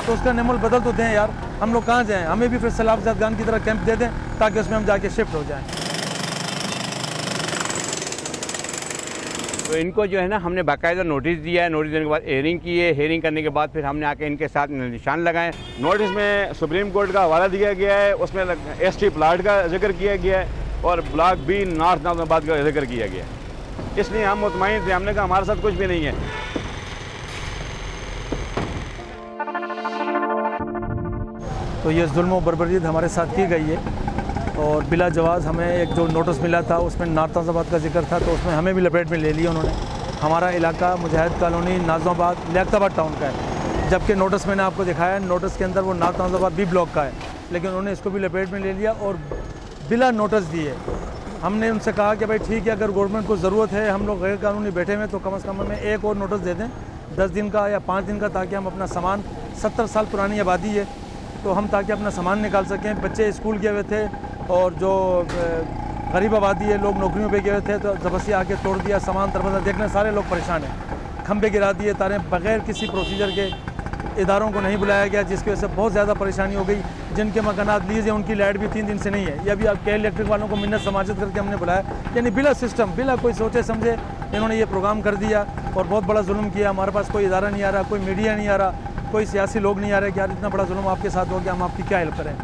तो उसका नियमल बदल तो दें यार। हम लोग कहाँ जाएँ, हमें भी फिर सैलाब ज़दगान की तरह कैंप दे दें ताकि उसमें हम जाके शिफ्ट हो जाएँ। तो इनको जो है ना हमने बाकायदा नोटिस दिया है। नोटिस देने के बाद हेयरिंग की है। हेयरिंग करने के बाद फिर हमने आके इनके साथ निशान लगाए। नोटिस में सुप्रीम कोर्ट का हवाला दिया गया है, उसमें एसटी प्लाट का जिक्र किया गया है और ब्लॉक बी नॉर्थ नाज़िमाबाद का जिक्र किया गया है। इसलिए हम मुतमईन थे, हमने कहा हमारे साथ कुछ भी नहीं है। तो ये जुल्म व बर्बरीत हमारे साथ की गई है और बिला जवाज़ हमें एक जो नोटिस मिला था उसमें नॉर्थ नाज़िमाबाद का जिक्र था, तो उसमें हमें भी लपेट में ले लिया उन्होंने। हमारा इलाका मुजाहिद कॉलोनी नाज़िमाबाद लियाकताबाद टाउन का है, जबकि नोटिस मैंने आपको दिखाया, नोटिस के अंदर वो नॉर्थ नाज़िमाबाद बी ब्लॉक का है, लेकिन उन्होंने इसको भी लपेट में ले लिया और बिला नोटिस दिए। हमने उनसे कहा कि भाई ठीक है, अगर गवर्नमेंट को ज़रूरत है, हम लोग गैर कानूनी बैठे हुए तो कम से कम हमें एक और नोटिस दे दें 10 दिन का या 5 दिन का, ताकि हम अपना सामान 70 साल पुरानी आबादी है तो हम ताकि अपना सामान निकाल सकें। बच्चे स्कूल गए हुए थे और जो गरीब आबादी है, लोग नौकरियों पे गए हुए थे, तो ज़बरदस्ती आके तोड़ दिया सामान। दरवाज़ा देखने सारे लोग परेशान हैं, खंबे गिरा दिए, तारें बगैर किसी प्रोसीजर के, इदारों को नहीं बुलाया गया, जिसकी वजह से बहुत ज़्यादा परेशानी हो गई। जिनके मकानात लीज है उनकी लाइट भी 3 दिन से नहीं है। ये अभी के इलेक्ट्रिक वालों को मिन्नत समाजत करके हमने बुलाया, यानी बिला सिस्टम, बिला कोई सोचे समझे इन्होंने ये प्रोग्राम कर दिया और बहुत बड़ा जुल्म किया। हमारे पास कोई इदारा नहीं आ रहा, कोई मीडिया नहीं आ रहा, कोई सियासी लोग नहीं आ रहे कि यार इतना बड़ा जुल्म आपके साथ हो गया, हम आपकी क्या हेल्प करें।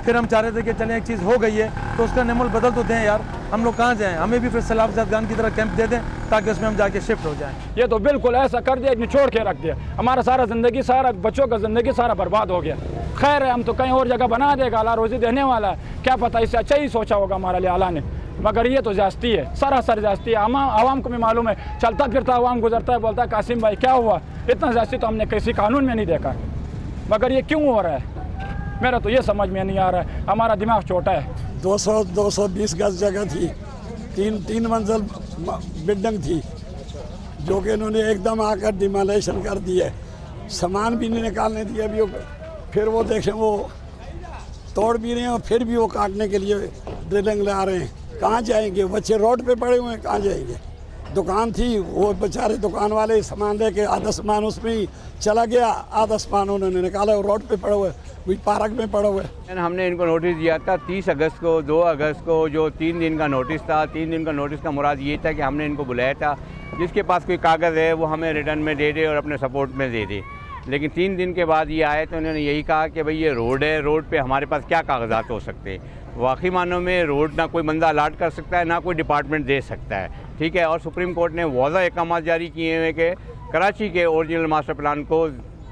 फिर हम चाह रहे थे कि चलें एक चीज़ हो गई है तो उसका नियमल बदल तो दें यार। हम लोग कहाँ जाएँ, हमें भी फिर सैलाब ज़दगान की तरह कैंप दे दें ताकि उसमें हम जाके शिफ्ट हो जाएँ। ये तो बिल्कुल ऐसा कर दिया, निचोड़ के रख दिया। हमारा सारा ज़िंदगी, सारा बच्चों का ज़िंदगी सारा बर्बाद हो गया। खैर है, हम तो कहीं और जगह बना देगा, अल्लाह रोज़ी देने वाला है, क्या पता इससे अच्छा ही सोचा होगा हमारे लिए अल्लाह ने। मगर ये तो जास्ती है, सरासर जास्ती है। आवाम को भी मालूम है, चलता फिरता आवाम गुजरता है, बोलता है कासिम भाई क्या हुआ, इतना जास्ती तो हमने किसी कानून में नहीं देखा। मगर ये क्यों हो रहा है, मेरा तो ये समझ में नहीं आ रहा है। हमारा दिमाग छोटा है। 220 गज जगह थी, तीन मंजिल बिल्डिंग थी, जो कि इन्होंने एकदम आकर डिमोलेशन कर दी है। सामान भी नहीं निकालने दिया अभी। फिर वो देखें, वो तोड़ भी रहे हैं और फिर भी वो काटने के लिए ड्रिलिंग ला रहे हैं। कहाँ जाएंगे बच्चे, रोड पे पड़े हुए हैं, कहाँ जाएंगे। दुकान थी, वो बेचारे दुकान वाले सामान लेके आधा सामान उसमें ही चला गया, आधा सामान उन्होंने निकाला और रोड पे पड़े हुए, वही पार्क में पड़े हुए। हमने इनको नोटिस दिया था 30 अगस्त को, 2 अगस्त को, जो 3 दिन का नोटिस था। 3 दिन का नोटिस का मुराद ये था कि हमने इनको बुलाया था, जिसके पास कोई कागज़ है वो हमें रिटर्न में दे दे और अपने सपोर्ट में दे दे। लेकिन 3 दिन के बाद ये आए तो उन्होंने यही कहा कि भाई ये रोड है, रोड पे हमारे पास क्या कागजात हो सकते हैं। वाकई मानों में रोड ना कोई बंदा अलाट कर सकता है, ना कोई डिपार्टमेंट दे सकता है, ठीक है। और सुप्रीम कोर्ट ने वाज़ह अहकाम जारी किए हैं कि कराची के ओरिजिनल मास्टर प्लान को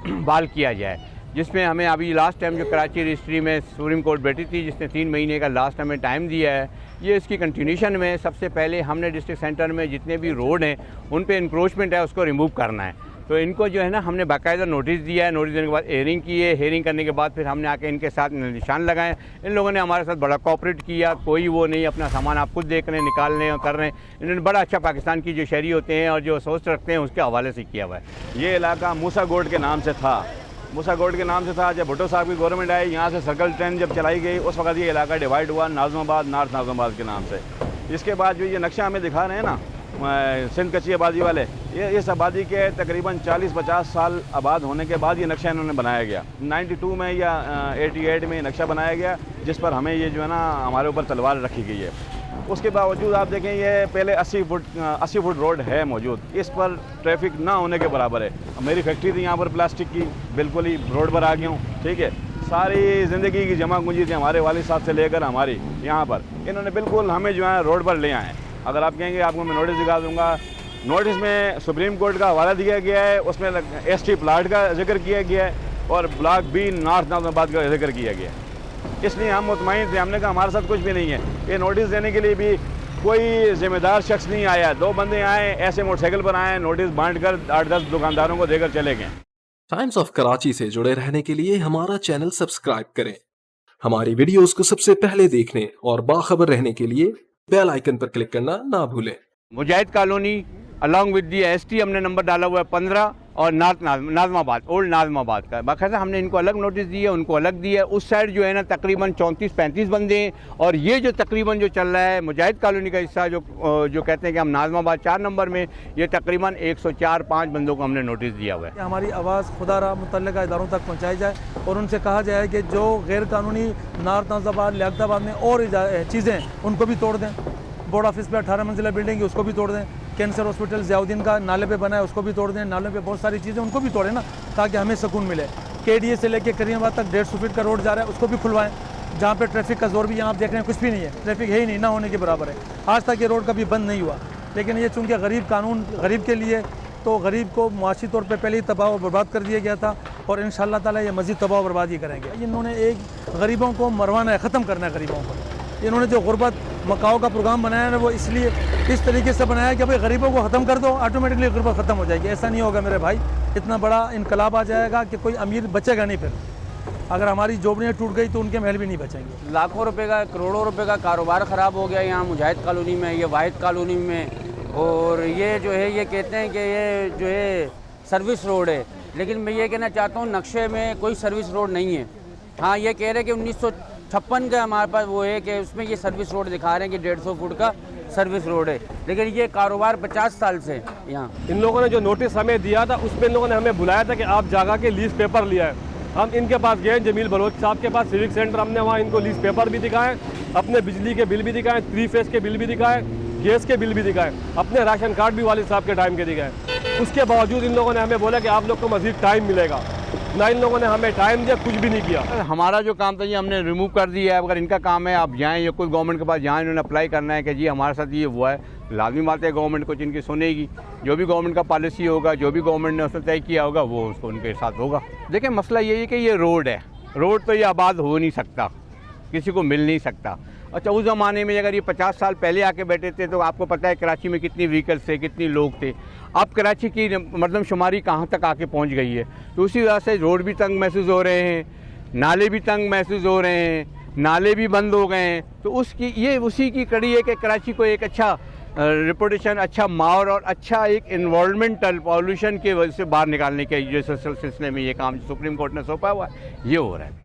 बहाल किया जाए, जिसमें हमें अभी लास्ट टाइम जो कराची रजिस्ट्री में सुप्रीम कोर्ट बैठी थी, जिसने 3 महीने का लास्ट हमें टाइम दिया है, ये इसकी कंटिन्यूशन में सबसे पहले हमने डिस्ट्रिक्ट सेंटर में जितने भी रोड हैं उन पे इंक्रोचमेंट है उसको रिमूव करना है। तो इनको जो है ना हमने बाकायदा नोटिस दिया है। नोटिस देने के बाद हेयरिंग की है। हेयरिंग करने के बाद फिर हमने आके इनके साथ निशान लगाए। इन लोगों ने हमारे साथ बड़ा कोऑपरेट किया, कोई वो नहीं, अपना सामान आप खुद देख रहे हैं, निकाल रहे हैं और कर रहे हैं। इन्होंने बड़ा अच्छा पाकिस्तान की जो शहरी होते हैं और जो सोच रखते हैं उसके हवाले से किया हुआ है। ये इलाका मूसा गोड के नाम से था, मूसा गोड के नाम से था। जब भुट्टो साहब की गवर्नमेंट आई, यहाँ से सर्कल ट्रेन जब चलाई गई, उस वक्त ये इलाका डिवाइड हुआ नाज़िमाबाद, नॉर्थ नाज़िमाबाद के नाम से। इसके बाद जो ये नक्शा हमें दिखा रहे हैं ना सिंध कच्ची आबादी वाले, ये इस आबादी के तकरीबन 40-50 साल आबाद होने के बाद ये नक्शा इन्होंने बनाया गया। 92 में या 88 में नक्शा बनाया गया, जिस पर हमें ये जो है ना हमारे ऊपर तलवार रखी गई है। उसके बावजूद आप देखें, ये पहले 80 फुट रोड है मौजूद, इस पर ट्रैफिक ना होने के बराबर है। मेरी फैक्ट्री थी यहाँ पर प्लास्टिक की, बिल्कुल ही रोड पर आ गया हूँ, ठीक है। सारी ज़िंदगी की जमा पूंजी थी हमारे वालिद साहब से लेकर हमारी यहाँ पर, इन्होंने बिल्कुल हमें जो है रोड पर ले आए। अगर आप कहेंगे आपको मैं नोटिस दिखा दूँगा, नोटिस में सुप्रीम कोर्ट का हवाला दिया गया है, उसमें एसटी प्लाट का जिक्र किया गया है और ब्लॉक बी नॉर्थ नाज़िमाबाद का जिक्र किया गया है। इसलिए हम मुतमईन थे, हमने कहा हमारे साथ कुछ भी नहीं है। ये नोटिस देने के लिए भी कोई जिम्मेदार शख्स नहीं आया। 2 बंदे आए, ऐसे मोटरसाइकिल पर आए, नोटिस बांट कर 8-10 दुकानदारों को देकर चले गए। टाइम्स ऑफ कराची से जुड़े रहने के लिए हमारा चैनल सब्सक्राइब करें। हमारी वीडियोस को सबसे पहले देखने और बाखबर रहने के लिए बेल आइकन पर क्लिक करना ना भूलें। Mujahid colony along with the ST हमने नंबर डाला हुआ है 15 और नॉर्थ नाज़माबाद, ओल्ड नाज़माबाद का। बाकायदा हमने इनको अलग नोटिस दिया, उनको अलग दिया। उस साइड जो है ना तकरीबन 34-35 बंदे हैं, और ये जो तकरीबन जो चल रहा है मुजाहिद कॉलोनी का हिस्सा जो कहते हैं कि हम नाज़माबाद 4 नंबर में, ये तकरीबन 104-5 बंदों को हमने नोटिस दिया हुआ है। हमारी आवाज़ खुदारा मुतल्लिका इदारों तक पहुँचाई जाए और उनसे कहा जाए कि जो गैर कानूनी नॉर्थ नाज़माबाद लियाकताबाद में और चीज़ें उनको भी तोड़ दें। बोर्ड ऑफिस पे 18 मंजिला बिल्डिंग है, उसको भी तोड़ दें। कैंसर हॉस्पिटल ज़ियाउद्दीन का नाले पे बना है, उसको भी तोड़ दें। नालों पे बहुत सारी चीज़ें उनको भी तोड़ें ना, ताकि हमें सुकून मिले। KDA से लेके करीमाबाद तक 150 फीट का रोड जा रहा है, उसको भी खुलवाएं। जहाँ पे ट्रैफिक का जोर भी यहाँ आप देख रहे हैं कुछ भी नहीं है, ट्रैफिक है ही नहीं, ना होने के बराबर है। आज तक ये रोड कभी बंद नहीं हुआ, लेकिन ये चूँकि गरीब कानून गरीब के लिए, तो गरीब को मुआशी तौर पर पहले ही तबाह और बर्बाद कर दिया गया था, और इंशाअल्लाह ताला ये मज़ीद तबाह और बर्बाद ही करेंगे। इन्होंने एक गरीबों को मरवाना है, ख़त्म करना है गरीबों को। इन्होंने जो गुर्बत मकाओ का प्रोग्राम बनाया है वो इसलिए इस तरीके से बनाया कि भाई गरीबों को ख़त्म कर दो, ऑटोमेटिकली गुर्बत ख़त्म हो जाएगी। ऐसा नहीं होगा मेरे भाई, इतना बड़ा इनकलाब आ जाएगा कि कोई अमीर बचेगा नहीं। फिर अगर हमारी झोपड़ियाँ टूट गई तो उनके महल भी नहीं बचेंगे। लाखों रुपए का, करोड़ों रुपए का कारोबार ख़राब हो गया यहाँ मुजाहिद कॉलोनी में, ये वाहिद कॉलोनी में। और ये जो है ये कहते हैं कि ये जो है सर्विस रोड है, लेकिन मैं ये कहना चाहता हूँ नक्शे में कोई सर्विस रोड नहीं है। हाँ, ये कह रहे हैं कि 1956 का हमारे पास वो है कि उसमें ये सर्विस रोड दिखा रहे हैं कि 150 फुट का सर्विस रोड है, लेकिन ये कारोबार 50 साल से यहाँ। इन लोगों ने जो नोटिस हमें दिया था उसमें इन लोगों ने हमें बुलाया था कि आप जगह के लीज पेपर लिया है। हम इनके पास गए, जमील बलोच साहब के पास, सिविक सेंटर, हमने वहाँ इनको लीज पेपर भी दिखाए, अपने बिजली के बिल भी दिखाए, 3 फेज के बिल भी दिखाए, गैस के बिल भी दिखाए, अपने राशन कार्ड भी वालिद साहब के टाइम के दिखाए। उसके बावजूद इन लोगों ने हमें बोला कि आप लोग को मज़ीद टाइम मिलेगा। ना इन लोगों ने हमें टाइम दिया, कुछ भी नहीं किया। हमारा जो काम था ये हमने रिमूव कर दिया है। अगर इनका काम है आप जाएँ या कोई गवर्नमेंट के पास जाएँ, इन्होंने अप्लाई करना है कि जी हमारे साथ ये हुआ है, लाजमी बात है गवर्नमेंट कुछ इनकी सुनेगी। जो भी गवर्नमेंट का पॉलिसी होगा, जो भी गवर्नमेंट ने उसने तय किया होगा, वो उसको उनके साथ होगा। देखिए मसला ये है कि ये रोड है, रोड तो ये आबाद हो नहीं सकता, किसी को मिल नहीं सकता। अच्छा, उस ज़माने में अगर ये 50 साल पहले आके बैठे थे तो आपको पता है कराची में कितनी व्हीकल्स थे, कितने लोग थे। अब कराची की मरदमशुमारी कहाँ तक आके पहुँच गई है, तो उसी वजह से रोड भी तंग महसूस हो रहे हैं, नाले भी तंग महसूस हो रहे हैं, नाले भी बंद हो गए हैं। तो उसी की कड़ी है कि कराची को एक अच्छा रेपुटेशन, अच्छा माहौल और अच्छा एक इन्वायरमेंटल पॉल्यूशन के वजह से बाहर निकालने के जो सिलसिले में ये काम सुप्रीम कोर्ट ने सौंपा हुआ है, ये हो रहा है।